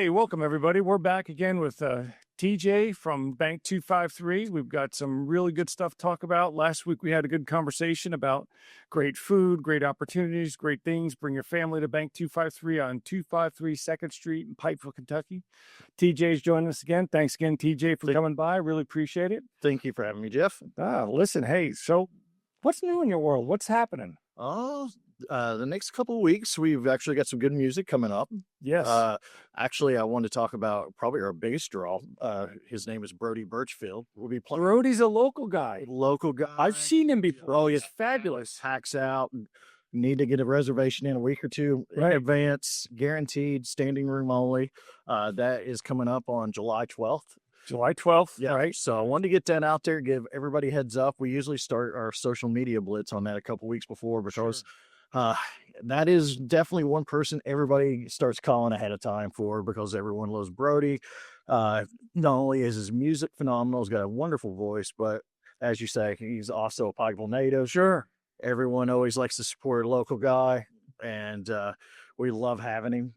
Hey, welcome everybody. We're back again with TJ from Bank 253. We've got some really good stuff to talk about. Last week we had a good conversation about great food, great opportunities, great things. Bring your family to Bank 253 on 253 2nd Street in Pikeville, Kentucky. TJ's joining us again. Thanks again, TJ, for coming by. Really appreciate it. Thank you for having me, Jeff. Listen, hey, so what's new in your world? What's happening? The next couple of weeks, we've actually got some good music coming up. Yes. Actually, I want to talk about probably our biggest draw. His name is Brody Birchfield. We'll be playing. Brody's a local guy. I've seen him before. Oh, He's fabulous. Packs out. Need to get a reservation in a week or two in advance. Guaranteed, standing room only. That is coming up on July 12th. July 12th. Yeah. Right. So I wanted to get that out there, give everybody heads up. We usually start our social media blitz on that a couple weeks before because that is definitely one person everybody starts calling ahead of time for because everyone loves Brody. Not only is his music phenomenal, he's got a wonderful voice, but as you say, he's also a Pikeville native. Sure. Everyone always likes to support a local guy, and we love having him.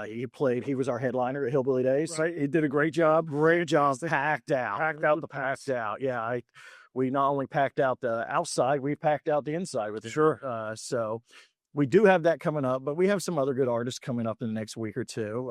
He was our headliner at Hillbilly Days. Right. He did a great job. Packed out. Yeah. We not only packed out the outside, we packed out the inside with it. Sure. So we do have that coming up, but we have some other good artists coming up in the next week or two.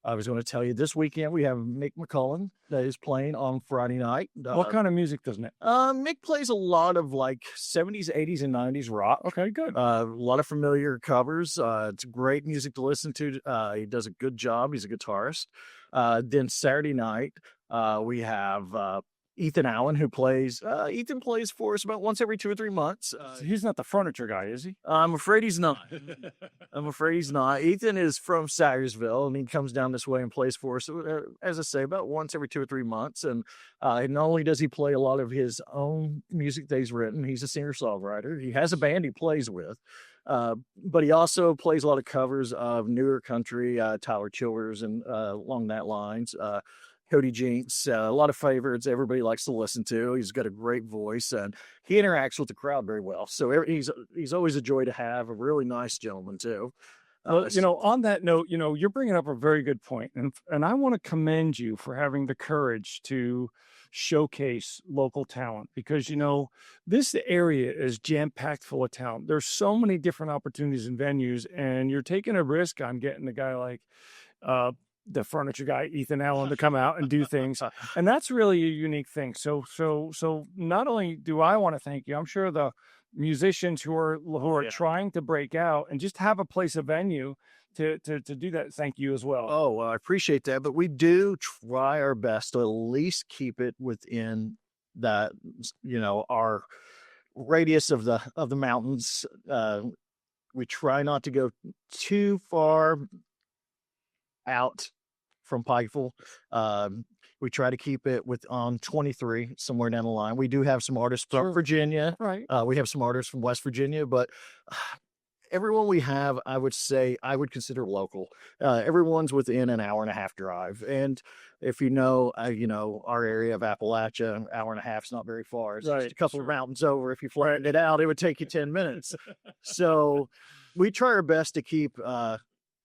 I was going to tell you this weekend we have Mick McCullen that is playing on Friday night. What kind of music does Mick? Mick plays a lot of like 70s, 80s, and 90s rock. Okay, good. A lot of familiar covers. It's great music to listen to. He does a good job. He's a guitarist. Then Saturday night, we have Ethan Allen, who plays. Ethan plays for us about once every 2 or 3 months. He's not the furniture guy, is he? I'm afraid he's not. Ethan is from Sayersville, and he comes down this way and plays for us, as I say, about once every 2 or 3 months. And not only does he play a lot of his own music that he's written, he's a singer-songwriter. He has a band he plays with. But he also plays a lot of covers of newer country, Tyler Childers, and along that lines. Cody Jinks, a lot of favorites everybody likes to listen to. He's got a great voice, and he interacts with the crowd very well. So he's always a joy to have. A really nice gentleman too. On that note, you're bringing up a very good point, and I want to commend you for having the courage to showcase local talent because this area is jam-packed full of talent. There's so many different opportunities and venues, and you're taking a risk on getting a guy like the furniture guy, Ethan Allen, to come out and do things. And that's really a unique thing. So not only do I want to thank you, I'm sure the musicians who are trying to break out and just have a place, a venue to do that. Thank you as well. Oh, well, I appreciate that. But we do try our best to at least keep it within that, our radius of the mountains. We try not to go too far out from Pikeville. We try to keep it on 23 somewhere down the line. We do have some artists from Virginia. Right. We have some artists from West Virginia, but everyone we have, I would consider local. Everyone's within an hour and a half drive. And if our area of Appalachia, an hour and a half is not very far. It's just a couple of mountains over. If you flattened it out, it would take you 10 minutes. So we try our best to keep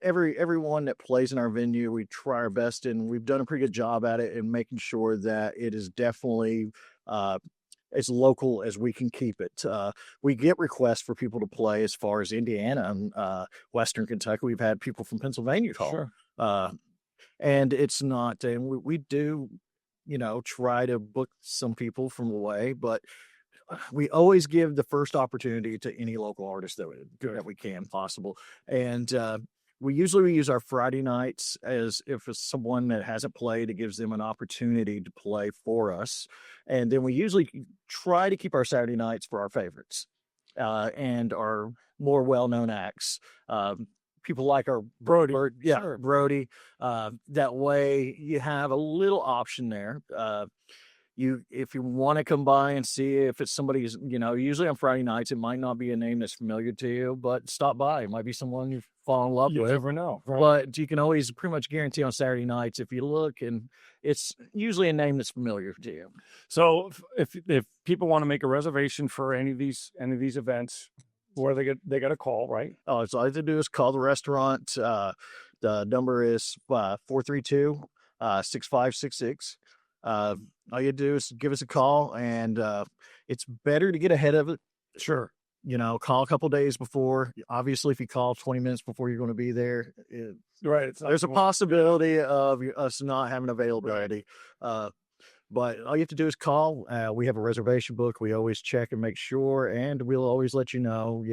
everyone that plays in our venue. We try our best, and we've done a pretty good job at it in making sure that it is definitely as local as we can keep it. We get requests for people to play as far as Indiana and Western Kentucky. We've had people from Pennsylvania call. Sure. And it's not, and we do, try to book some people from away, but we always give the first opportunity to any local artist that we can possible. And we usually use our Friday nights as if it's someone that hasn't played, it gives them an opportunity to play for us. And then we usually try to keep our Saturday nights for our favorites and our more well-known acts. People like our Brody. Sure. Brody. That way you have a little option there. If you want to come by and see if it's somebody's, usually on Friday nights, it might not be a name that's familiar to you, but stop by. It might be someone you fall in love with. You never know. Right? But you can always pretty much guarantee on Saturday nights if you look, and it's usually a name that's familiar to you. So if people want to make a reservation for any of these events, where they got a call, right? Oh, it's all they have to do is call the restaurant. The number is 432-6566. All you do is give us a call, and it's better to get ahead of it. Sure. Call a couple days before. Obviously, if you call 20 minutes before you're going to be there, Right. It's not there's a possibility of us not having availability. But all you have to do is call. We have a reservation book. We always check and make sure, and we'll always let you know,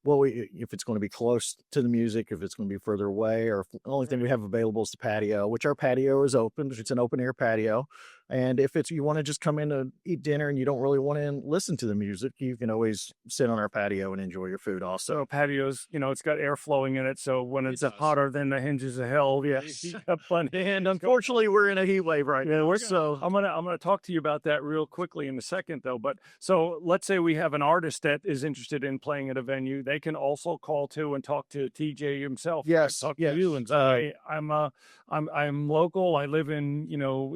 if it's going to be close to the music, if it's going to be further away, or if the only thing we have available is the patio, which our patio is open. It's an open air patio. And if you want to just come in to eat dinner and you don't really want to listen to the music, you can always sit on our patio and enjoy your food also. So patios, it's got air flowing in it. So when it's does. hotter than the hinges of hell, yeah, you got plenty. And unfortunately, we're in a heat wave right now. I'm gonna talk to you about that real quickly in a second, though. But so let's say we have an artist that is interested in playing at a venue. They can also call too and talk to TJ himself. Yes, talk yes. to you and say, hey, I'm local. I live in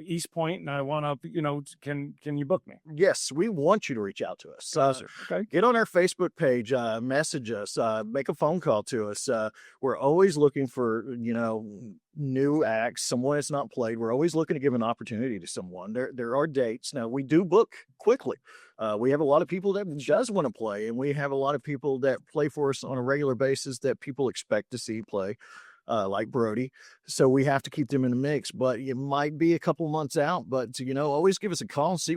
East Point, and I want to can you book me? Yes, we want you to reach out to us. Okay. Get on our Facebook page, message us, make a phone call to us. We're always looking for, new acts, someone that's not played. We're always looking to give an opportunity to someone. There are dates. Now, we do book quickly. We have a lot of people that does want to play, and we have a lot of people that play for us on a regular basis that people expect to see play. Like Brody. So we have to keep them in the mix, but it might be a couple months out, but always give us a call and see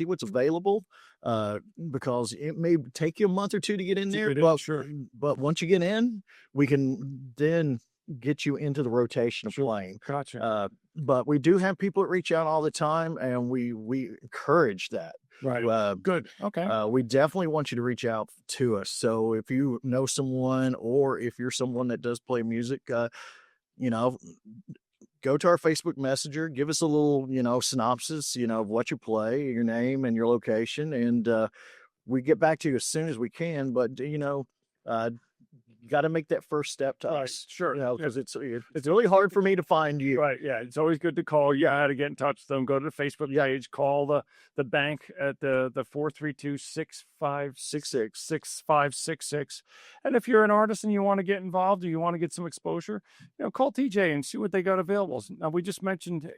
what's available. Because it may take you a month or two to get in there, but once you get in, we can then get you into the rotation of playing. Gotcha. But we do have people that reach out all the time, and we encourage that. Right. Good. Okay. We definitely want you to reach out to us. So if you know someone, or if you're someone that does play music, go to our Facebook Messenger, give us a little, synopsis, of what you play, your name and your location, and we get back to you as soon as we can. But you got to make that first step to us. Sure. Because it's really hard for me to find you. Right. Yeah. It's always good to call. You how to get in touch with them. Go to the Facebook page, call the bank at the 432-6566. And if you're an artist and you want to get involved, or you want to get some exposure, call TJ and see what they got available. Now, we just mentioned,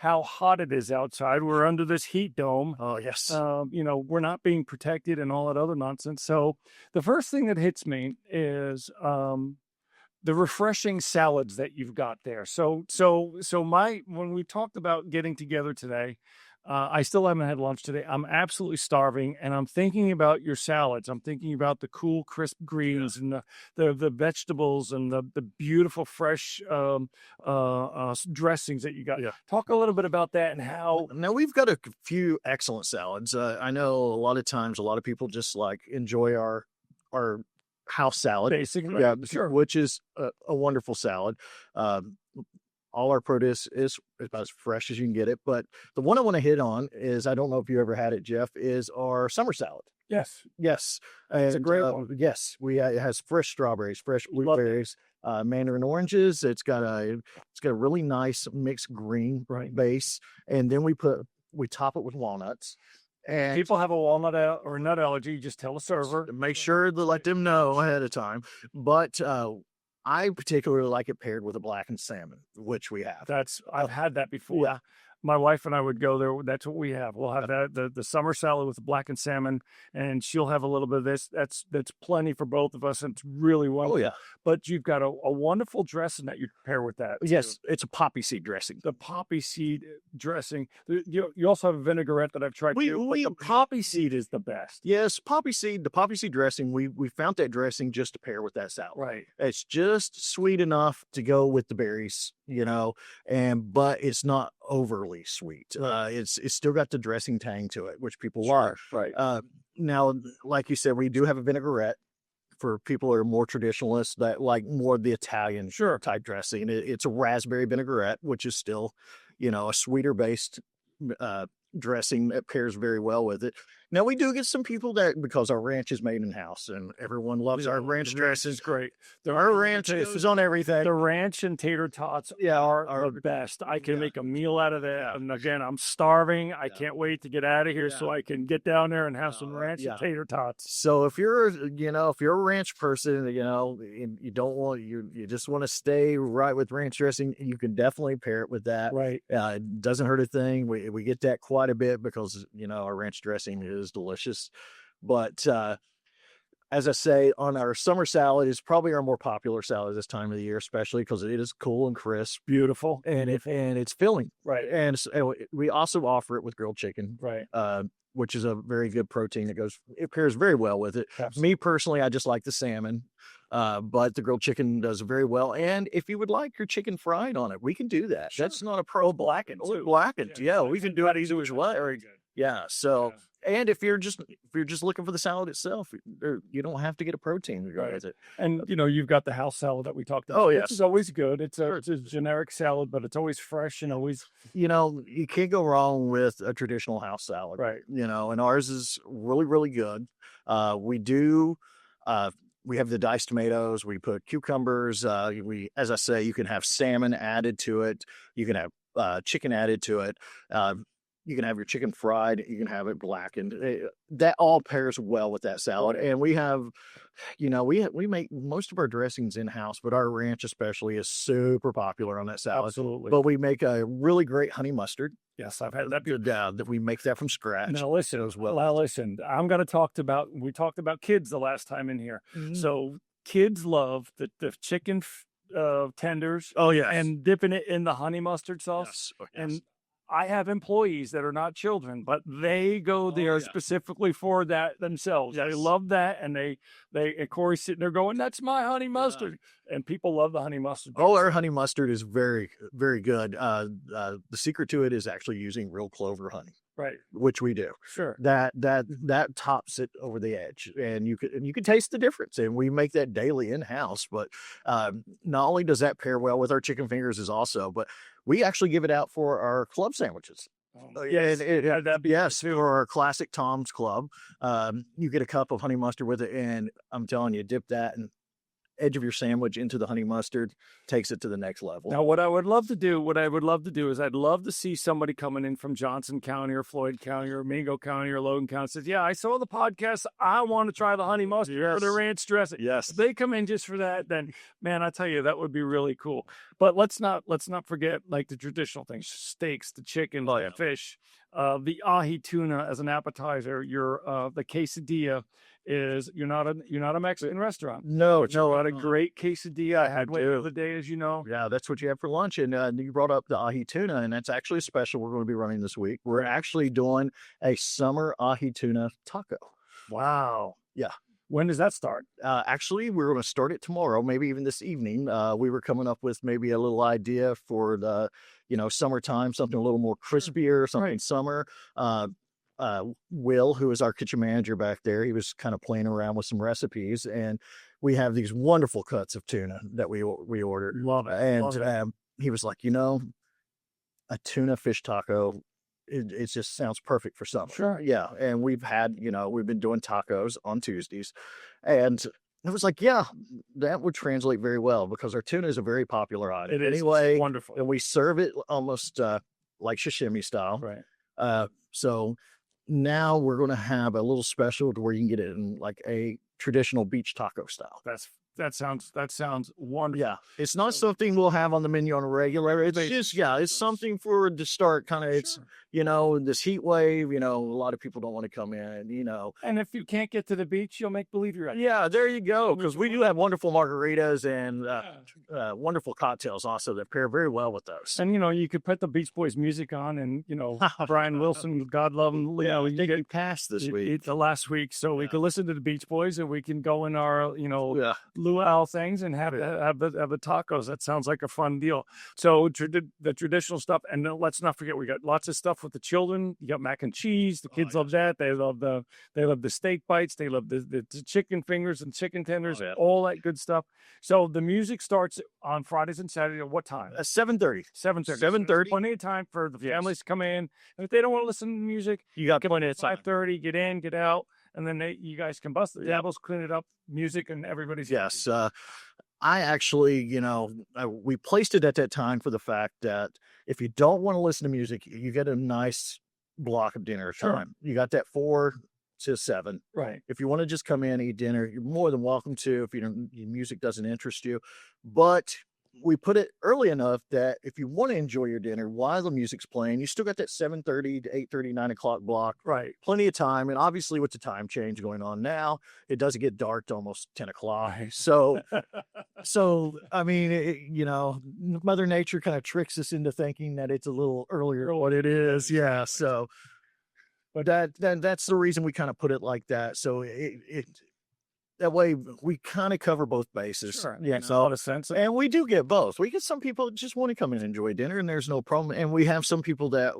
how hot it is outside. We're under this heat dome. Oh, yes. We're not being protected and all that other nonsense. So the first thing that hits me is the refreshing salads that you've got there. So when we talked about getting together today, I still haven't had lunch today. I'm absolutely starving, and I'm thinking about your salads. I'm thinking about the cool, crisp greens and the vegetables and the beautiful, fresh dressings that you got. Yeah. Talk a little bit about that and how. Now, we've got a few excellent salads. I know a lot of times a lot of people just enjoy our house salad. Basically, yeah, sure. Which is a wonderful salad. All our produce is about as fresh as you can get it. But the one I want to hit on is, I don't know if you ever had it, Jeff, is our summer salad. Yes. It's a great one. Yes, it has fresh stropberries, fresh blueberries, mandarin oranges. It's got a really nice mixed green base, and then we top it with walnuts. And people have a walnut or nut allergy, you just tell the server. Make sure to let them know ahead of time. But I particularly like it paired with a blackened salmon, which we have. I've had that before. Yeah. My wife and I would go there. That's what we have. We'll have the summer salad with the blackened salmon, and she'll have a little bit of this. That's plenty for both of us, and it's really wonderful. Oh, yeah. But you've got a wonderful dressing that you prepare with that. Yes, it's a poppy seed dressing. The poppy seed dressing. You also have a vinaigrette that I've tried too. The poppy seed is the best. Yes, the poppy seed dressing. We found that dressing just to pair with that salad. Right. It's just sweet enough to go with the berries, but it's not overly sweet. It's still got the dressing tang to it, which people love. Right. Now, like you said, we do have a vinaigrette for people who are more traditionalists that like more of the Italian type dressing. It's a raspberry vinaigrette, which is still, a sweeter based dressing that pairs very well with it. Now we do get some people that because our ranch is made in house and everyone loves our ranch The ranch dressing. is great. Our ranch goes on everything. The ranch and tater tots Yeah, are the best. I can yeah. make a meal out of that. Yeah. And again, I'm starving. I Yeah. can't wait to get out of here so Yeah. I can get down there and have some ranch yeah. and tater tots. So if you're, if you're a ranch person, and you don't want you just want to stay right with ranch dressing, you can definitely pair it with that. Right. It doesn't hurt a thing. We get that quite a bit because our ranch dressing is delicious. But as I say, on our summer salad is probably our more popular salad this time of the year, especially because it is cool and crisp, Beautiful. and it's filling. Right. And we also offer it with grilled chicken. Right. Which is a very good protein it pairs very well with it. Absolutely. Me personally, I just like the salmon, but the grilled chicken does very well. And if you would like your chicken fried on it, we can do that. Sure. That's not a pro blackened. too. Blackened. Yeah, Yeah, we can do it either as well. Very good. Yeah. So, Yeah. and if you're just looking for the salad itself, you don't have to get a protein to go Right. with it. And you've got the house salad that we talked about. Oh, Which yes. is always good. It's Sure. a generic salad, but it's always fresh and always You can't go wrong with a traditional house salad. right. And ours is really, really good. We do, we have the diced tomatoes. We put cucumbers. As I say, you can have salmon added to it. You can have chicken added to it. You can have your chicken fried. You can have it blackened. That all pairs well with that salad. And we have, we make most of our dressings in house, but our ranch especially is super popular on that salad. Absolutely. But we make a really great honey mustard. Yes, I've had that. That we make that from scratch. Now listen, as well. Now listen, I'm going to talk about. We talked about kids the last time in here. So kids love the chicken tenders. Oh yeah, and dipping it in the honey mustard sauce. Yes. And I have employees that are not children, but they go there specifically for that themselves. They love that, and they Corey's sitting there going, "That's my honey mustard," and people love the honey mustard. Oh, our honey mustard is very, very good. The secret to it is actually using real clover honey, Right. which we do. Sure. That tops it over the edge, and you can taste the difference. And we make that daily in house. But not only does that pair well with our chicken fingers, but we actually give it out for our club sandwiches. Yes. Yes, for our classic Tom's Club. You get a cup of honey mustard with it, and I'm telling you, dip that and edge of your sandwich into the honey mustard, takes it to the next level. Now, what I would love to do is I'd love to see somebody coming in from Johnson County or Floyd County or Mingo County or Logan County says, "Yeah, I saw the podcast. I want to try the honey mustard or the ranch dressing." Yes. If they come in just for that, then man, I tell you, that would be really cool. But let's not forget like the traditional things: steaks, the chicken, the fish, the ahi tuna as an appetizer. The quesadilla. You're not a Mexican restaurant. No, I had a great quesadilla I had the other day, as you know. Yeah, that's what you have for lunch. And you brought up the ahi tuna, and that's actually a special we're going to be running this week. We're actually doing a summer ahi tuna taco. Wow. Yeah. When does that start? Actually, we're going to start it tomorrow, maybe even this evening. We were coming up with maybe a little idea for the, summertime, something a little more crispier, something summer. Will, who is our kitchen manager back there, he was kind of playing around with some recipes, and we have these wonderful cuts of tuna that we ordered. Love it. And he was like, a tuna fish taco, it just sounds perfect for summer. Sure. Yeah. And we've been doing tacos on Tuesdays, and it was like, yeah, that would translate very well because our tuna is a very popular item. It is. Anyway, It's wonderful. and we serve it almost like sashimi style. Right. So now we're going to have a little special to where you can get it in like a traditional beach taco style. That sounds wonderful. Yeah. It's not something we'll have on the menu on a regular. It's just, it's something for to start kind of, it's, this heat wave, a lot of people don't want to come in, And if you can't get to the beach, you'll make believe you're at. Yeah, there you go. Because we do have wonderful margaritas and wonderful cocktails also that pair very well with those. And, you could put the Beach Boys music on and, Brian Wilson, God love him, they get past this week. The last week. So we could listen to the Beach Boys and we can go in our, luau things and have the tacos. That sounds like a fun deal. So the traditional stuff, and then let's not forget we got lots of stuff with the children. You got mac and cheese. The Oh kids yeah. love that. They love the steak bites. They love the chicken fingers and chicken tenders, Oh yeah. all that good stuff. So the music starts on Fridays and Saturdays at what time? 7:30. 7:30. So there's 7:30. plenty of time for the Yes. families to come in. And if they don't want to listen to music, You got come plenty of time. 5:30, get in, get out, and then you guys can bust the Yeah. tables, clean it up, music, and everybody's Yes. happy. I actually, we placed it at that time for the fact that if you don't want to listen to music, you get a nice block of dinner Sure. time. You got that 4 to 7. Right. If you want to just come in, eat dinner, you're more than welcome to if your music doesn't interest you. But we put it early enough that if you want to enjoy your dinner while the music's playing, you still got that 7:30 to 8:30, 9 o'clock block. Right. Plenty of time. And obviously, with the time change going on now, it doesn't get dark to almost 10 o'clock. Right. So I mean, Mother Nature kind of tricks us into thinking that it's a little earlier than what it is. Yeah. So, but that's the reason we kind of put it like that. So that way we kind of cover both bases. Sure. Yeah. Makes a lot of sense. And we do get both. We get some people that just want to come in and enjoy dinner, and there's no problem. And we have some people that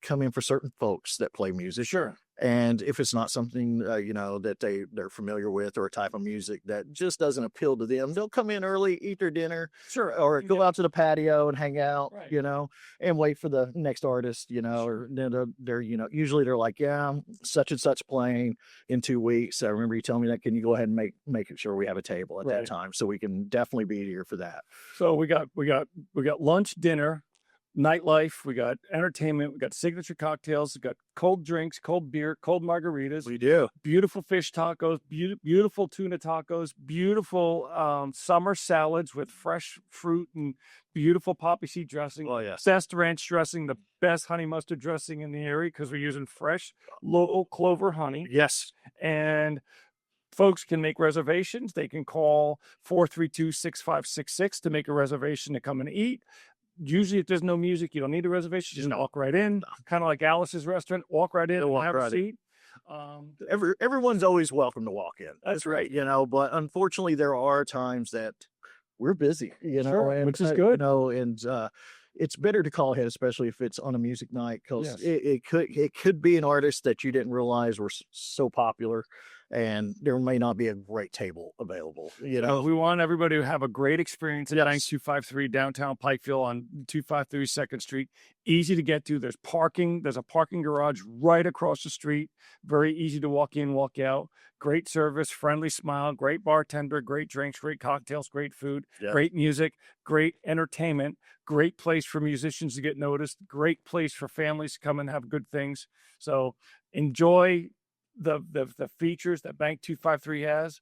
come in for certain folks that play music. Sure. And if it's not something that they're familiar with, or a type of music that just doesn't appeal to them, they'll come in early, eat their dinner, Sure. or go out to the patio and hang out, Right. and wait for the next artist, or they're usually they're like, yeah, such and such playing in 2 weeks. I remember you telling me that. Can you go ahead and make it sure we have a table at that Right. time, so we can definitely be here for that. So we got lunch, dinner, nightlife, we got entertainment, we got signature cocktails, we got cold drinks, cold beer, cold margaritas, We do. beautiful fish tacos, beautiful tuna tacos, beautiful summer salads with fresh fruit and beautiful poppy seed dressing. Oh yes. Best ranch dressing, the best honey mustard dressing in the area because we're using fresh local clover honey. Yes. And folks can make reservations. They can call 432-6566 to make a reservation to come and eat. Usually, if there's no music, you don't need a reservation. You just walk right in, kind of like Alice's restaurant. Walk right in, Walk have a right in. seat. Everyone's always welcome to walk in. That's right. But unfortunately there are times that we're busy, Sure, and which is good. it's better to call ahead, especially if it's on a music night, because Yes. it could be an artist that you didn't realize were so popular, and there may not be a great table available. We want everybody to have a great experience at Yes. Bank 253 downtown Pikeville on 253 2nd Street. Easy to get to. There's parking. There's a parking garage right across the street. Very easy to walk in, walk out. Great service, friendly smile, great bartender, great drinks, great cocktails, great food, Yeah. great music, great entertainment, great place for musicians to get noticed, great place for families to come and have good things. So enjoy the features that Bank 253 has.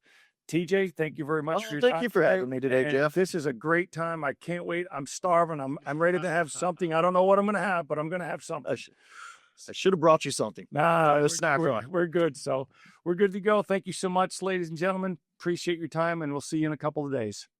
TJ, thank you very much for your Thank time you for having me today, and Jeff. This is a great time. I can't wait. I'm starving. I'm ready to have something. I don't know what I'm going to have, but I'm going to have something. I should have brought you something. Nah, a snack on. we're good. So we're good to go. Thank you so much, ladies and gentlemen. Appreciate your time, and we'll see you in a couple of days.